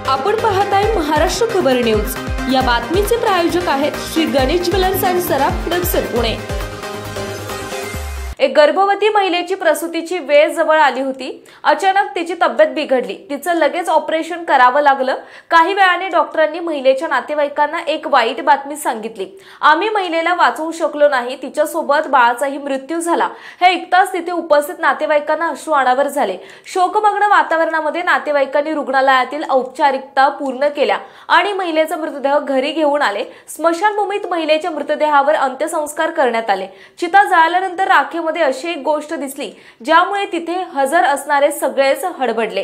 आपण पाहताय महाराष्ट्र खबर न्यूज। या बातमीचे प्रायोजक आहेत Shri Ganesh jewellers and Saraf production Pune. एक गर्भवती महिलेची प्रसूतीची वेळ जवळ आली होती। अचानक तिची तब्येत बिघडली। तिचं लगेच ऑपरेशन करावं लागलं। काही वेळाने डॉक्टरांनी महिलेच्या नातेवाईकांना एक वाईट बातमी सांगितली। आम्ही महिलेला वाचवू शकलो नाही, तिच्यासोबत बाळाचाही मृत्यू झाला। हे ऐकताच तिथे उपस्थित नातेवाईकांना अश्रू अनावर झाले। शोकमग्न वातावरणामध्ये नातेवाईकांनी रुग्णालयातील औपचारिकता पूर्ण केल्या आणि महिलेचा मृतदेह घरी घेऊन आले। स्मशानभूमीत महिलेच्या मृतदेहावर अंत्यसंस्कार करण्यात आले। चिता जळाल्यानंतर राखेमध्ये अशी एक गोष्ट दिसली ज्यामुळे तिथे हजर असणारे सगळेच हडबडले।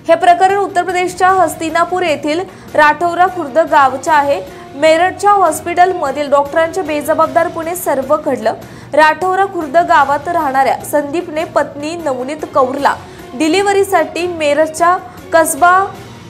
हे प्रकरण उत्तर प्रदेशच्या हस्तिनापुर येथील राठौरा खुर्द गावचे आहे। मेरठच्या हॉस्पिटलमधील डॉक्टरांच्या बेजबाबदारपणे सर्व घडलं। राठौरा खुर्द गावात राहणाऱ्या संदीपने पत्नी नवनीत कौरला डिलिव्हरीसाठी मेरठच्या कसबा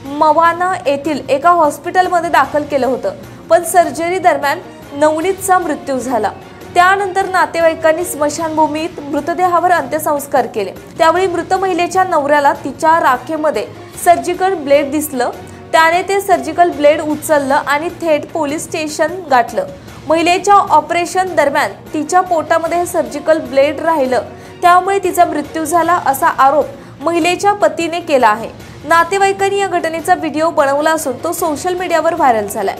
मवाना येथील एका हॉस्पिटलमध्ये दाखल केलं होतं, पण सर्जरी दरम्यान नवनीतचा मृत्यू झाला। त्यानंतर नातेवाईकांनी स्मशानभूमीत मृतदेहावर अंत्यसंस्कार केले। त्यावेळी मृत महिलेच्या नवऱ्याला तिच्या राखेमध्ये सर्जिकल ब्लेड दिसलं। त्याने ते सर्जिकल ब्लेड उचललं आणि थेट पोलीस स्टेशन गाठलं। महिलेच्या ऑपरेशन दरम्यान तिच्या पोटामध्ये हे सर्जिकल ब्लेड राहिलं, त्यामुळे तिचा मृत्यू झाला असा आरोप महिलेच्या पतीने केला आहे। नातेवाईकांनी या घटनेचा व्हिडिओ बनवला असून तो सोशल मीडियावर व्हायरल झालाय।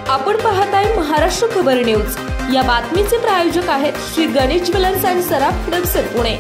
आपण पाहताय महाराष्ट्र खबर न्यूज। या बातमीचे प्रायोजक आहेत Shri Ganesh jewellers and Saraf production Pune.